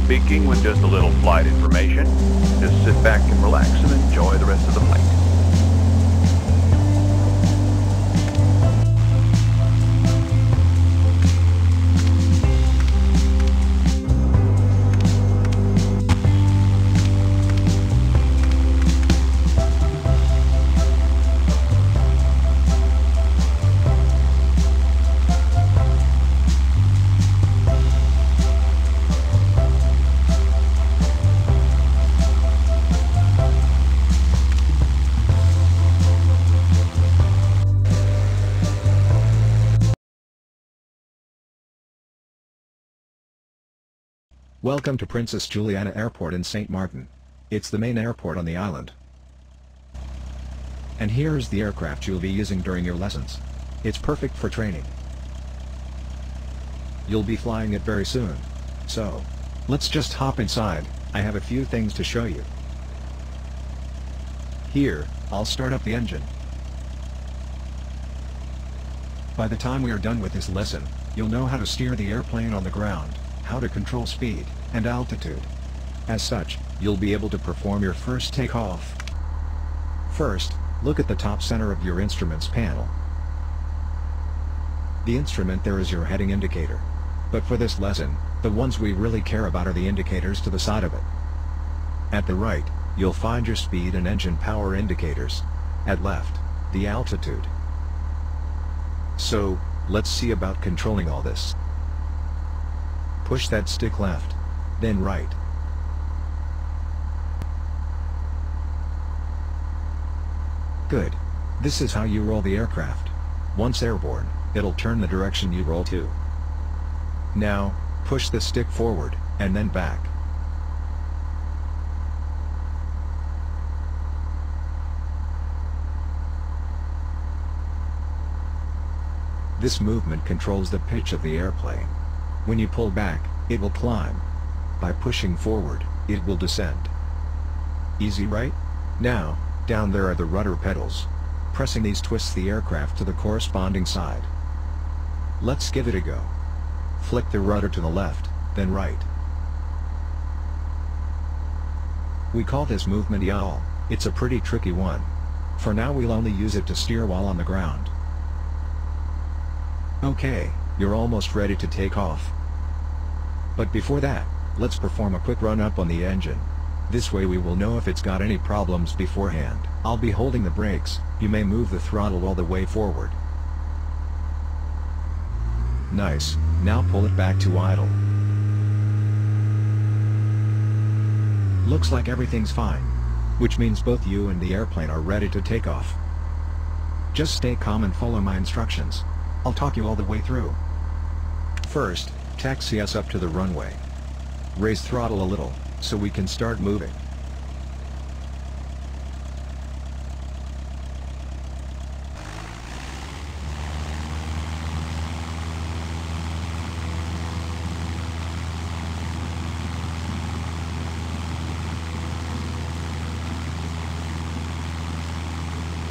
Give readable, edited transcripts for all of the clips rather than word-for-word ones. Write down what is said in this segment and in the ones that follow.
speaking with just a little flight information. Just sit back and relax and enjoy the rest of the flight. Welcome to Princess Juliana Airport in St. Martin. It's the main airport on the island. And here is the aircraft you'll be using during your lessons. It's perfect for training. You'll be flying it very soon. So, let's just hop inside. I have a few things to show you. Here, I'll start up the engine. By the time we are done with this lesson, you'll know how to steer the airplane on the ground, how to control speed and altitude. As such, you'll be able to perform your first takeoff. First, look at the top center of your instruments panel. The instrument there is your heading indicator. But for this lesson, the ones we really care about are the indicators to the side of it. At the right, you'll find your speed and engine power indicators. At left, the altitude. So, let's see about controlling all this. Push that stick left, then right. Good. This is how you roll the aircraft. Once airborne, it'll turn the direction you roll to. Now, push the stick forward, and then back. This movement controls the pitch of the airplane. When you pull back, it will climb. By pushing forward, it will descend. Easy, right? Now, down there are the rudder pedals. Pressing these twists the aircraft to the corresponding side. Let's give it a go. Flick the rudder to the left, then right. We call this movement yaw. It's a pretty tricky one. For now we'll only use it to steer while on the ground. Okay, you're almost ready to take off. But before that, let's perform a quick run-up on the engine. This way we will know if it's got any problems beforehand. I'll be holding the brakes, you may move the throttle all the way forward. Nice, now pull it back to idle. Looks like everything's fine. Which means both you and the airplane are ready to take off. Just stay calm and follow my instructions. I'll talk you all the way through. First, taxi us up to the runway. Raise throttle a little, so we can start moving.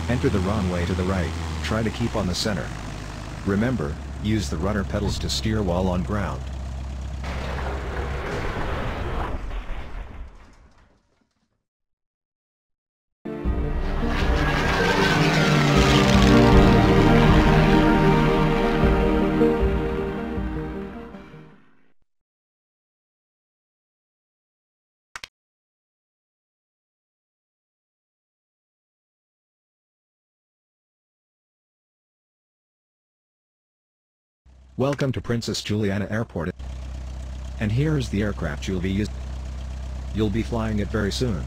Enter the runway to the right, try to keep on the center. Remember, use the rudder pedals to steer while on ground. Welcome to Princess Juliana Airport. And here is the aircraft you'll be using. You'll be flying it very soon.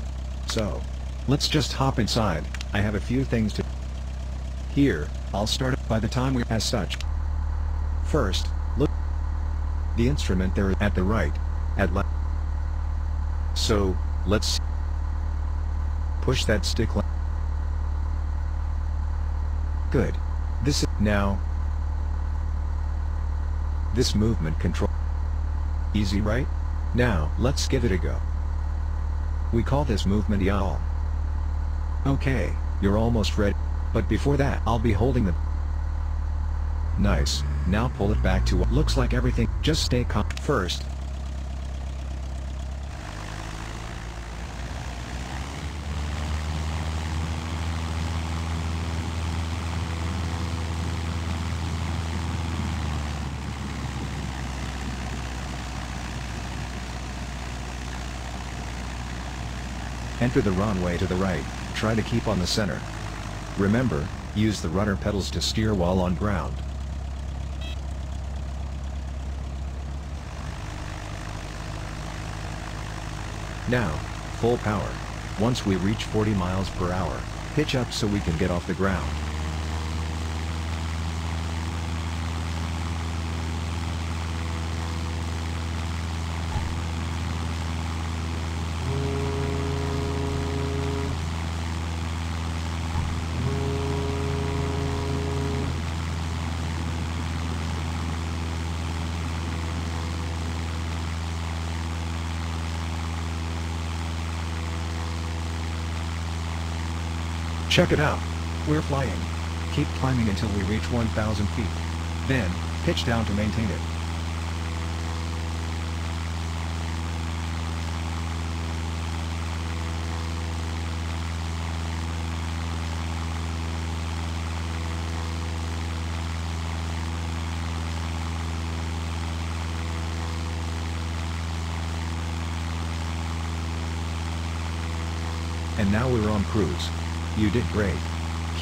So, let's just hop inside. I have a few things to... Here, I'll start by the time we... As such. First, look. The instrument there at the right, at left. So, let's... Push that stick left. Good. This is... Now... This movement control. Easy, right? Now, let's give it a go. We call this movement yaw. Okay, you're almost ready. But before that, I'll be holding the... Nice, now pull it back to... Looks like everything... Just stay calm. First, Enter the runway to the right, try to keep on the center. Remember, use the rudder pedals to steer while on ground. Now, full power. Once we reach 40 miles per hour, pitch up so we can get off the ground. Check it out! We're flying! Keep climbing until we reach 1,000 feet. Then, pitch down to maintain it. And now we're on cruise. You did great.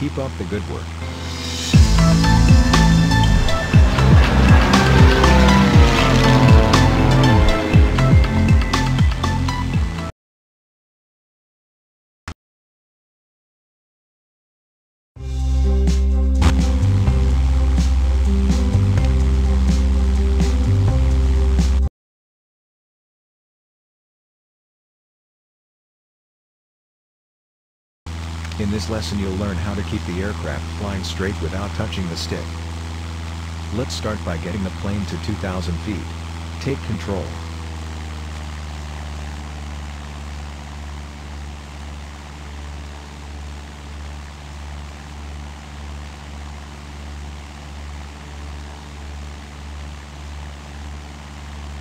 Keep up the good work. In this lesson you'll learn how to keep the aircraft flying straight without touching the stick. Let's start by getting the plane to 2,000 feet. Take control.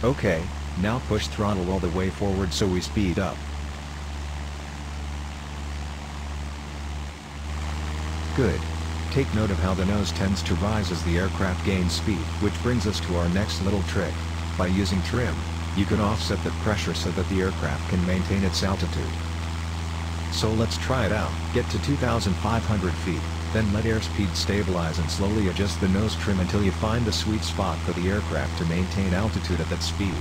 Okay, now push throttle all the way forward so we speed up. Good. Take note of how the nose tends to rise as the aircraft gains speed. Which brings us to our next little trick. By using trim, you can offset the pressure so that the aircraft can maintain its altitude. So let's try it out. Get to 2,500 feet, then let airspeed stabilize and slowly adjust the nose trim until you find the sweet spot for the aircraft to maintain altitude at that speed.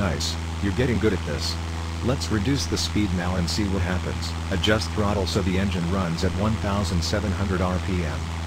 Nice, you're getting good at this. Let's reduce the speed now and see what happens. Adjust throttle so the engine runs at 1,700 RPM.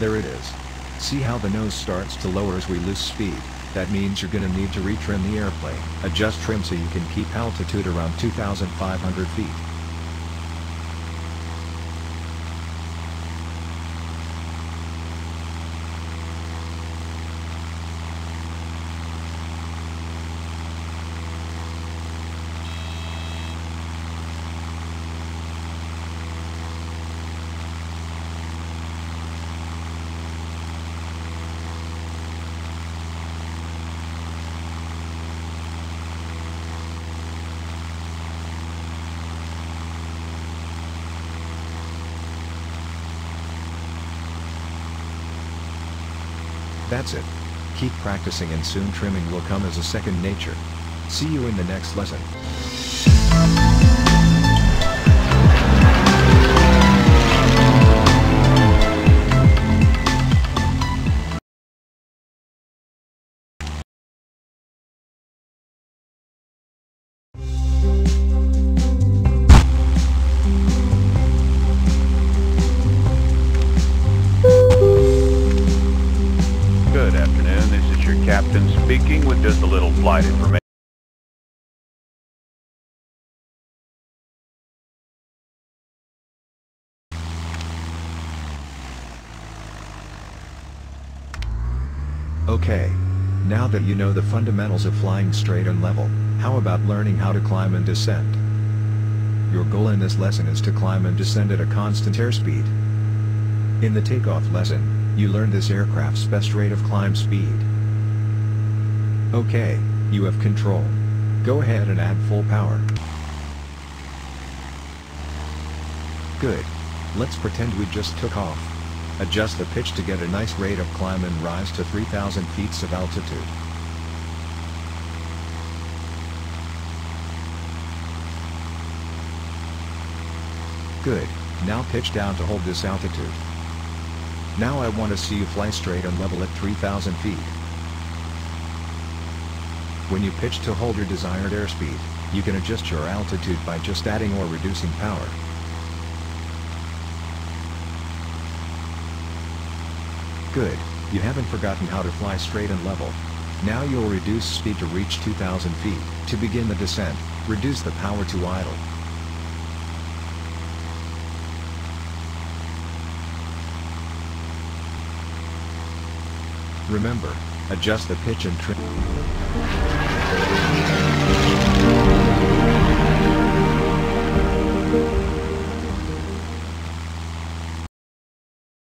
There it is. See how the nose starts to lower as we lose speed? That means you're gonna need to retrim the airplane. Adjust trim so you can keep altitude around 2,500 feet. That's it. Keep practicing and soon trimming will come as a second nature. See you in the next lesson. flight information. Okay. Now that you know the fundamentals of flying straight and level, how about learning how to climb and descend? Your goal in this lesson is to climb and descend at a constant airspeed. In the takeoff lesson, you learned this aircraft's best rate of climb speed. Okay, you have control. Go ahead and add full power. Good. Let's pretend we just took off. Adjust the pitch to get a nice rate of climb and rise to 3,000 feet of altitude. Good, now pitch down to hold this altitude. Now I want to see you fly straight and level at 3,000 feet. When you pitch to hold your desired airspeed, you can adjust your altitude by just adding or reducing power. Good, you haven't forgotten how to fly straight and level. Now you'll reduce speed to reach 2,000 feet. To begin the descent, reduce the power to idle. Remember, adjust the pitch and trim.